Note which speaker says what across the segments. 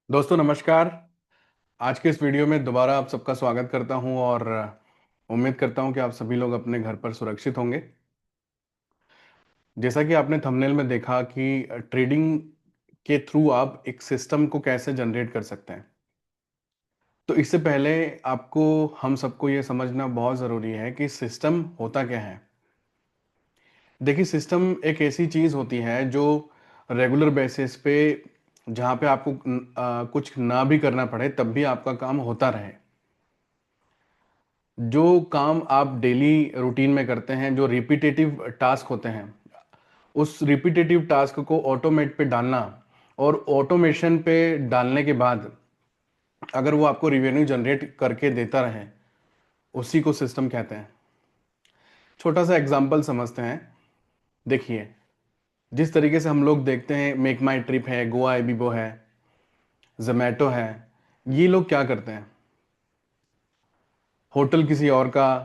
Speaker 1: दोस्तों नमस्कार। आज के इस वीडियो में दोबारा आप सबका स्वागत करता हूं और उम्मीद करता हूं कि आप सभी लोग अपने घर पर सुरक्षित होंगे। जैसा कि आपने थंबनेल में देखा कि ट्रेडिंग के थ्रू आप एक सिस्टम को कैसे जनरेट कर सकते हैं। तो इससे पहले आपको हम सबको ये समझना बहुत ज़रूरी है कि सिस्टम होता क्या है। देखिए, सिस्टम एक ऐसी चीज़ होती है जो रेगुलर बेसिस पे जहाँ पे आपको कुछ ना भी करना पड़े तब भी आपका काम होता रहे। जो काम आप डेली रूटीन में करते हैं, जो रिपीटेटिव टास्क होते हैं, उस रिपीटेटिव टास्क को ऑटोमेट पे डालना और ऑटोमेशन पे डालने के बाद अगर वो आपको रिवेन्यू जनरेट करके देता रहे, उसी को सिस्टम कहते हैं। छोटा सा एग्जांपल समझते हैं। देखिए, जिस तरीके से हम लोग देखते हैं मेक माई ट्रिप है, गोवा एबीबो है, जोमैटो है, ये लोग क्या करते हैं? होटल किसी और का,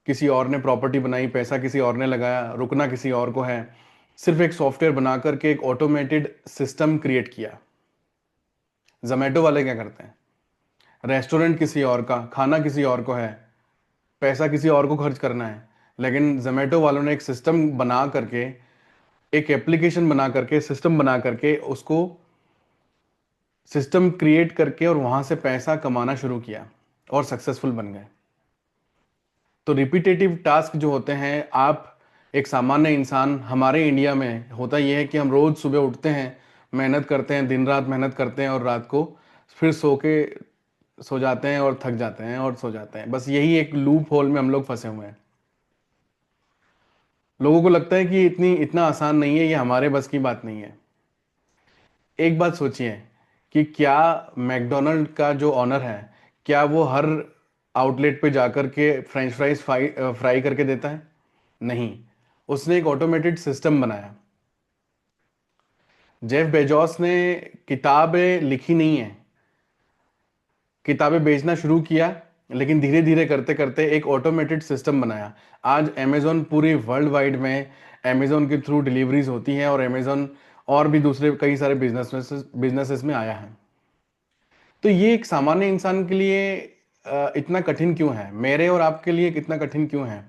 Speaker 1: किसी और ने प्रॉपर्टी बनाई, पैसा किसी और ने लगाया, रुकना किसी और को है। सिर्फ एक सॉफ्टवेयर बना करके एक ऑटोमेटेड सिस्टम क्रिएट किया। जोमैटो वाले क्या करते हैं? रेस्टोरेंट किसी और का, खाना किसी और को है, पैसा किसी और को खर्च करना है। लेकिन जोमैटो वालों ने एक सिस्टम बना करके, एक एप्लीकेशन बना करके, सिस्टम बना करके उसको सिस्टम क्रिएट करके और वहां से पैसा कमाना शुरू किया और सक्सेसफुल बन गए। तो रिपीटेटिव टास्क जो होते हैं, आप एक सामान्य इंसान, हमारे इंडिया में होता यह है कि हम रोज सुबह उठते हैं, मेहनत करते हैं, दिन रात मेहनत करते हैं और रात को फिर सो जाते हैं और थक जाते हैं और सो जाते हैं। बस यही एक लूप होल में हम लोग फंसे हुए हैं। लोगों को लगता है कि इतना आसान नहीं है, ये हमारे बस की बात नहीं है। एक बात सोचिए कि क्या मैकडोनल्ड का जो ऑनर है, क्या वो हर आउटलेट पे जाकर के फ्रेंच फ्राइज फ्राई करके देता है? नहीं। उसने एक ऑटोमेटेड सिस्टम बनाया। जेफ बेजोस ने किताबें लिखी नहीं है, किताबें बेचना शुरू किया, लेकिन धीरे धीरे करते करते एक ऑटोमेटेड सिस्टम बनाया। आज अमेजोन पूरी वर्ल्ड वाइड में अमेजोन के थ्रू डिलीवरीज होती हैं और अमेजोन और भी दूसरे कई सारे बिजनेसेस में आया है। तो ये एक सामान्य इंसान के लिए इतना कठिन क्यों है? मेरे और आपके लिए कितना कठिन क्यों है?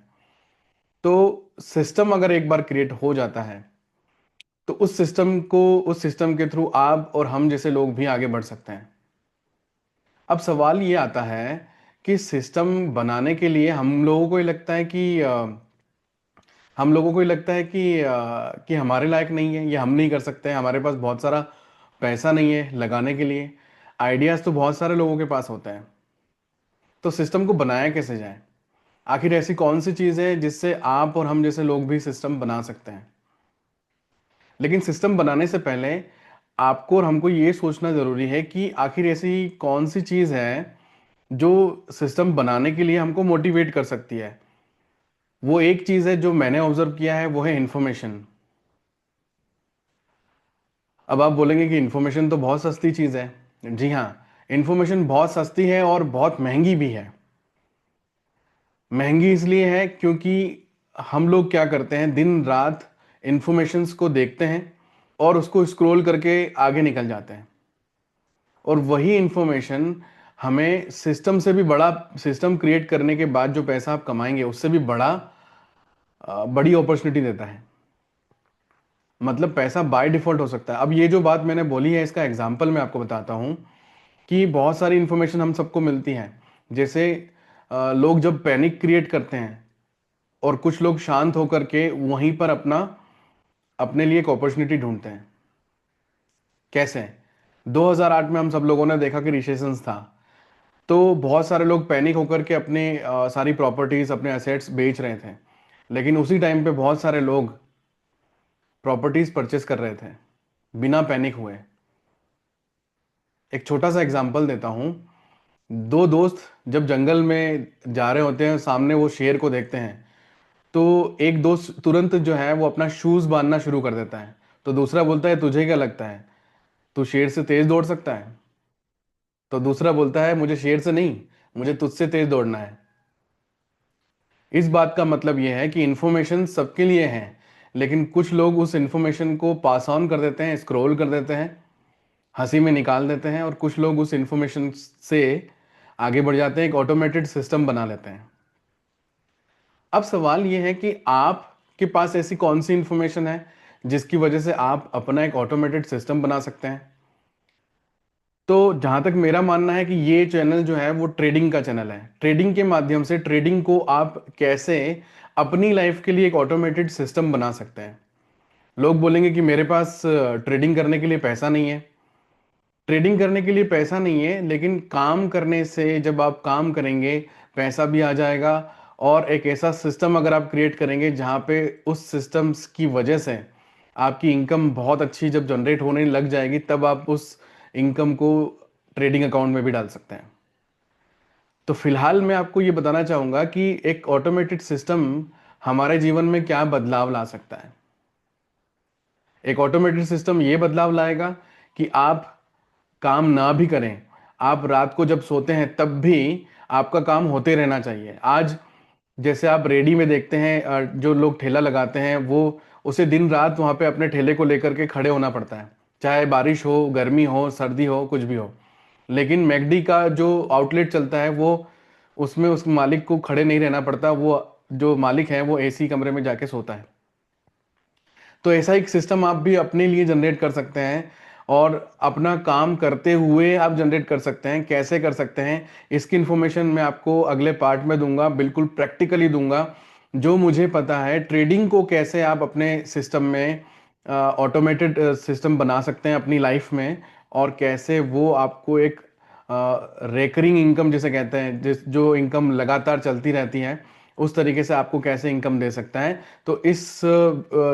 Speaker 1: तो सिस्टम अगर एक बार क्रिएट हो जाता है तो उस सिस्टम के थ्रू आप और हम जैसे लोग भी आगे बढ़ सकते हैं। अब सवाल ये आता है कि सिस्टम बनाने के लिए हम लोगों को ये लगता है कि हमारे लायक नहीं है, ये हम नहीं कर सकते हैं, हमारे पास बहुत सारा पैसा नहीं है लगाने के लिए। आइडियाज तो बहुत सारे लोगों के पास होते हैं। तो सिस्टम को बनाया कैसे जाए? आखिर ऐसी कौन सी चीज है जिससे आप और हम जैसे लोग भी सिस्टम बना सकते हैं? लेकिन सिस्टम बनाने से पहले आपको और हमको ये सोचना जरूरी है कि आखिर ऐसी कौन सी चीज है जो सिस्टम बनाने के लिए हमको मोटिवेट कर सकती है। वो एक चीज है जो मैंने ऑब्जर्व किया है, वो है इंफॉर्मेशन। अब आप बोलेंगे कि इंफॉर्मेशन तो बहुत सस्ती चीज है। जी हाँ, इंफॉर्मेशन बहुत सस्ती है और बहुत महंगी भी है। महंगी इसलिए है क्योंकि हम लोग क्या करते हैं, दिन रात इंफॉर्मेशंस को देखते हैं और उसको स्क्रॉल करके आगे निकल जाते हैं। और वही इंफॉर्मेशन हमें सिस्टम से भी बड़ा, सिस्टम क्रिएट करने के बाद जो पैसा आप कमाएंगे उससे भी बड़ी अपॉर्चुनिटी देता है। मतलब पैसा बाय डिफॉल्ट हो सकता है। अब ये जो बात मैंने बोली है, इसका एग्जांपल मैं आपको बताता हूँ कि बहुत सारी इंफॉर्मेशन हम सबको मिलती है। जैसे लोग जब पैनिक क्रिएट करते हैं और कुछ लोग शांत होकर के वहीं पर अपने लिए एक अपॉर्चुनिटी ढूंढते हैं। कैसे? 2008 में हम सब लोगों ने देखा कि रिसेशन था, तो बहुत सारे लोग पैनिक होकर के अपने सारी प्रॉपर्टीज, अपने एसेट्स बेच रहे थे। लेकिन उसी टाइम पे बहुत सारे लोग प्रॉपर्टीज परचेस कर रहे थे बिना पैनिक हुए। एक छोटा सा एग्जांपल देता हूं। दो दोस्त जब जंगल में जा रहे होते हैं, सामने वो शेर को देखते हैं, तो एक दोस्त तुरंत जो है वो अपना शूज बांधना शुरू कर देता है। तो दूसरा बोलता है, तुझे क्या लगता है, तू शेर से तेज दौड़ सकता है? तो दूसरा बोलता है, मुझे शेर से नहीं, मुझे तुझसे तेज दौड़ना है। इस बात का मतलब यह है कि इंफॉर्मेशन सबके लिए है, लेकिन कुछ लोग उस इंफॉर्मेशन को पास ऑन कर देते हैं, स्क्रॉल कर देते हैं हंसी में निकाल देते हैं और कुछ लोग उस इंफॉर्मेशन से आगे बढ़ जाते हैं, एक ऑटोमेटेड सिस्टम बना लेते हैं। अब सवाल यह है कि आपके पास ऐसी कौन सी इंफॉर्मेशन है जिसकी वजह से आप अपना एक ऑटोमेटेड सिस्टम बना सकते हैं। तो जहां तक मेरा मानना है कि ये चैनल जो है वो ट्रेडिंग का चैनल है। ट्रेडिंग के माध्यम से ट्रेडिंग को आप कैसे अपनी लाइफ के लिए एक ऑटोमेटेड सिस्टम बना सकते हैं। लोग बोलेंगे कि मेरे पास ट्रेडिंग करने के लिए पैसा नहीं है। ट्रेडिंग करने के लिए पैसा नहीं है, लेकिन काम करने से जब आप काम करेंगे पैसा भी आ जाएगा। और एक ऐसा सिस्टम अगर आप क्रिएट करेंगे जहां पे उस सिस्टम्स की वजह से आपकी इनकम बहुत अच्छी जब जनरेट होने लग जाएगी, तब आप उस इनकम को ट्रेडिंग अकाउंट में भी डाल सकते हैं। तो फिलहाल मैं आपको ये बताना चाहूंगा कि एक ऑटोमेटेड सिस्टम हमारे जीवन में क्या बदलाव ला सकता है। एक ऑटोमेटेड सिस्टम ये बदलाव लाएगा कि आप काम ना भी करें, आप रात को जब सोते हैं तब भी आपका काम होते रहना चाहिए। आज जैसे आप रेडी में देखते हैं, जो लोग ठेला लगाते हैं वो उसे दिन रात वहां पे अपने ठेले को लेकर के खड़े होना पड़ता है, चाहे बारिश हो, गर्मी हो, सर्दी हो, कुछ भी हो। लेकिन मैकडी का जो आउटलेट चलता है वो उसमें उस मालिक को खड़े नहीं रहना पड़ता, वो जो मालिक है वो एसी कमरे में जाके सोता है। तो ऐसा एक सिस्टम आप भी अपने लिए जनरेट कर सकते हैं और अपना काम करते हुए आप जनरेट कर सकते हैं। कैसे कर सकते हैं इसकी इंफॉर्मेशन मैं आपको अगले पार्ट में दूंगा, बिल्कुल प्रैक्टिकली दूंगा। जो मुझे पता है ट्रेडिंग को कैसे आप अपने सिस्टम में ऑटोमेटेड सिस्टम बना सकते हैं अपनी लाइफ में, और कैसे वो आपको एक रेकरिंग इनकम जिसे कहते हैं, जिस जो इनकम लगातार चलती रहती है, उस तरीके से आपको कैसे इनकम दे सकता है। तो इस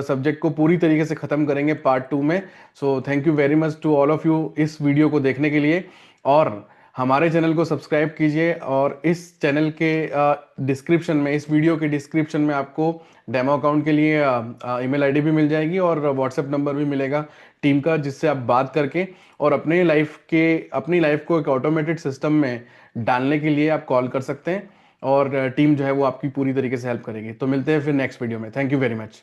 Speaker 1: सब्जेक्ट को पूरी तरीके से खत्म करेंगे पार्ट 2 में। So thank you very much to all of you इस वीडियो को देखने के लिए। और हमारे चैनल को सब्सक्राइब कीजिए, और इस चैनल के डिस्क्रिप्शन में, इस वीडियो के डिस्क्रिप्शन में आपको डेमो अकाउंट के लिए ईमेल आईडी भी मिल जाएगी और व्हाट्सएप नंबर भी मिलेगा टीम का, जिससे आप बात करके और अपनी लाइफ को एक ऑटोमेटेड सिस्टम में डालने के लिए आप कॉल कर सकते हैं। और टीम जो है वो आपकी पूरी तरीके से हेल्प करेगी। तो मिलते हैं फिर नेक्स्ट वीडियो में। Thank you very much.